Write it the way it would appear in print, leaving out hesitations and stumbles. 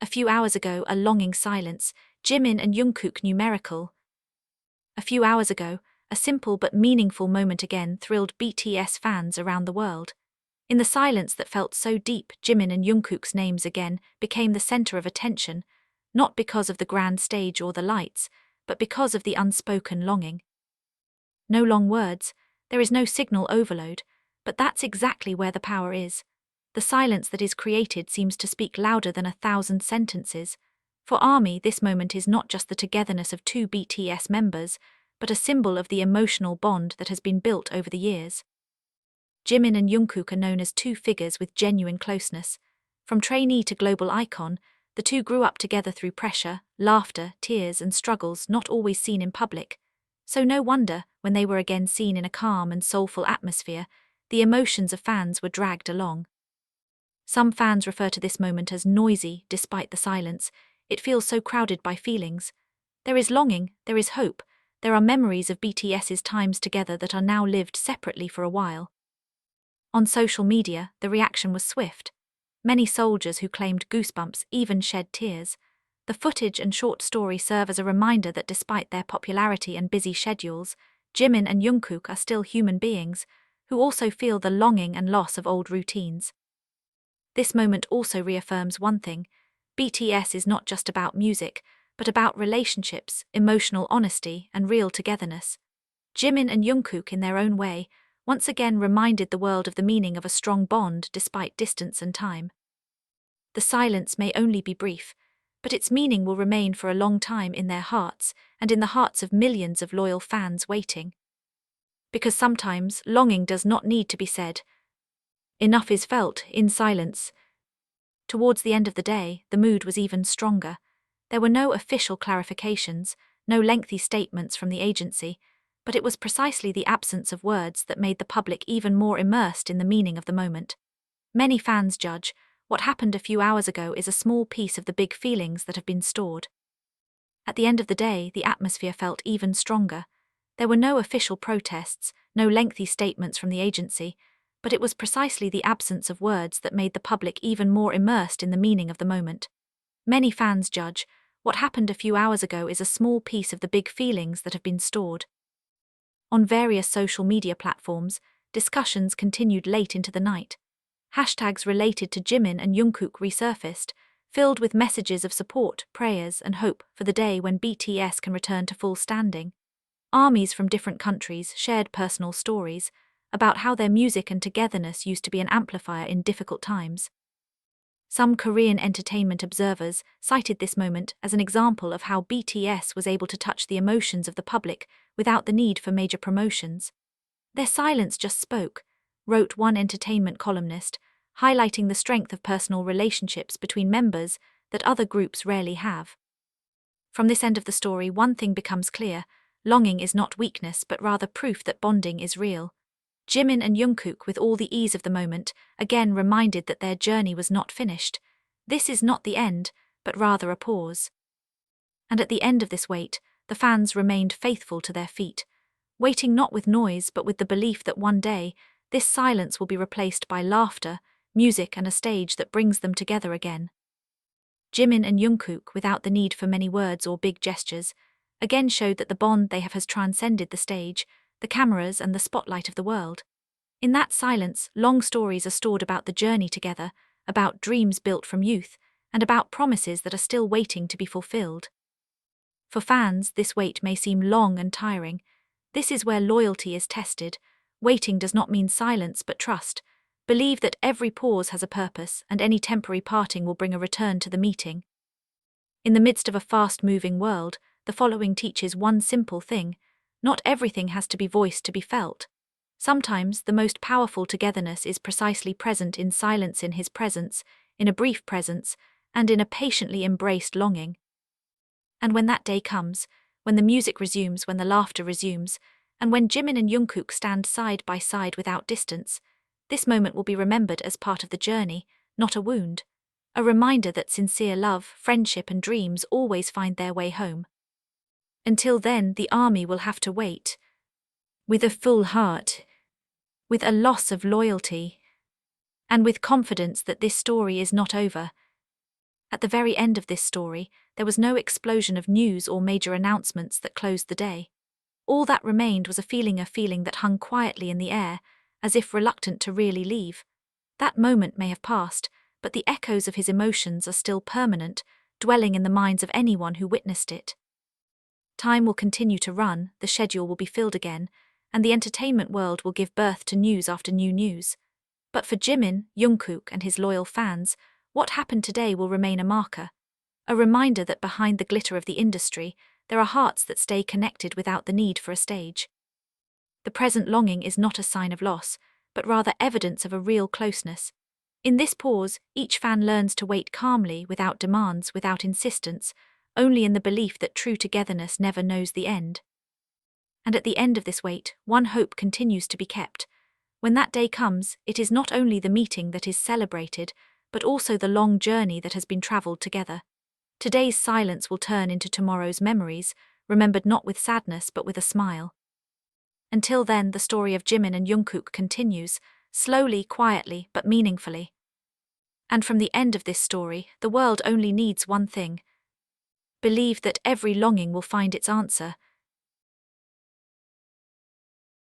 A few hours ago, a longing silence. Jimin and Jungkook numerical. A few hours ago, a simple but meaningful moment again thrilled BTS fans around the world. In the silence that felt so deep, Jimin and Jungkook's names again became the center of attention, not because of the grand stage or the lights, but because of the unspoken longing. No long words, there is no signal overload, but that's exactly where the power is. The silence that is created seems to speak louder than 1,000 sentences. For ARMY, this moment is not just the togetherness of two BTS members, but a symbol of the emotional bond that has been built over the years. Jimin and Jungkook are known as two figures with genuine closeness. From trainee to global icon, the two grew up together through pressure, laughter, tears, and struggles not always seen in public. So no wonder, when they were again seen in a calm and soulful atmosphere, the emotions of fans were dragged along. Some fans refer to this moment as noisy, despite the silence. It feels so crowded by feelings. There is longing, there is hope, there are memories of BTS's times together that are now lived separately for a while. On social media, the reaction was swift. Many soldiers who claimed goosebumps even shed tears. The footage and short story serve as a reminder that despite their popularity and busy schedules, Jimin and Jungkook are still human beings, who also feel the longing and loss of old routines. This moment also reaffirms one thing: BTS is not just about music, but about relationships, emotional honesty, and real togetherness. Jimin and Jungkook, in their own way, once again reminded the world of the meaning of a strong bond despite distance and time. The silence may only be brief, but its meaning will remain for a long time in their hearts and in the hearts of millions of loyal fans waiting. Because sometimes longing does not need to be said. Enough is felt in silence. Towards the end of the day, the mood was even stronger. There were no official clarifications, no lengthy statements from the agency, but it was precisely the absence of words that made the public even more immersed in the meaning of the moment. Many fans judge, what happened a few hours ago is a small piece of the big feelings that have been stored. At the end of the day, the atmosphere felt even stronger. There were no official protests, no lengthy statements from the agency, but it was precisely the absence of words that made the public even more immersed in the meaning of the moment. Many fans judge, what happened a few hours ago is a small piece of the big feelings that have been stored. On various social media platforms, discussions continued late into the night. Hashtags related to Jimin and Jungkook resurfaced, filled with messages of support, prayers, and hope for the day when BTS can return to full standing. Armies from different countries shared personal stories about how their music and togetherness used to be an amplifier in difficult times. Some Korean entertainment observers cited this moment as an example of how BTS was able to touch the emotions of the public without the need for major promotions. Their silence just spoke, wrote one entertainment columnist, highlighting the strength of personal relationships between members that other groups rarely have. From this end of the story, one thing becomes clear: longing is not weakness but rather proof that bonding is real. Jimin and Jungkook, with all the ease of the moment, again reminded that their journey was not finished. This is not the end, but rather a pause. And at the end of this wait, the fans remained faithful to their feet, waiting not with noise but with the belief that one day, this silence will be replaced by laughter, music, and a stage that brings them together again. Jimin and Jungkook, without the need for many words or big gestures, again showed that the bond they have has transcended the stage, the cameras, and the spotlight of the world. In that silence, long stories are stored about the journey together, about dreams built from youth, and about promises that are still waiting to be fulfilled. For fans, this wait may seem long and tiring. This is where loyalty is tested. Waiting does not mean silence but trust. Believe that every pause has a purpose, and any temporary parting will bring a return to the meeting. In the midst of a fast-moving world, the following teaches one simple thing: not everything has to be voiced to be felt. Sometimes the most powerful togetherness is precisely present in silence, in his presence, in a brief presence, and in a patiently embraced longing. And when that day comes, when the music resumes, when the laughter resumes, and when Jimin and Jungkook stand side by side without distance, this moment will be remembered as part of the journey, not a wound. A reminder that sincere love, friendship, and dreams always find their way home. Until then, the ARMY will have to wait. With a full heart, with a loss of loyalty, and with confidence that this story is not over. At the very end of this story, there was no explosion of news or major announcements that closed the day. All that remained was a feeling that hung quietly in the air, as if reluctant to really leave. That moment may have passed, but the echoes of his emotions are still permanent, dwelling in the minds of anyone who witnessed it. Time will continue to run, the schedule will be filled again, and the entertainment world will give birth to news after new news. But for Jimin, Jungkook and his loyal fans, what happened today will remain a marker. A reminder that behind the glitter of the industry, there are hearts that stay connected without the need for a stage. The present longing is not a sign of loss, but rather evidence of a real closeness. In this pause, each fan learns to wait calmly, without demands, without insistence, only in the belief that true togetherness never knows the end. And at the end of this wait, one hope continues to be kept. When that day comes, it is not only the meeting that is celebrated, but also the long journey that has been traveled together. Today's silence will turn into tomorrow's memories, remembered not with sadness but with a smile. Until then, the story of Jimin and Jungkook continues, slowly, quietly, but meaningfully. And from the end of this story, the world only needs one thing. Believe that every longing will find its answer,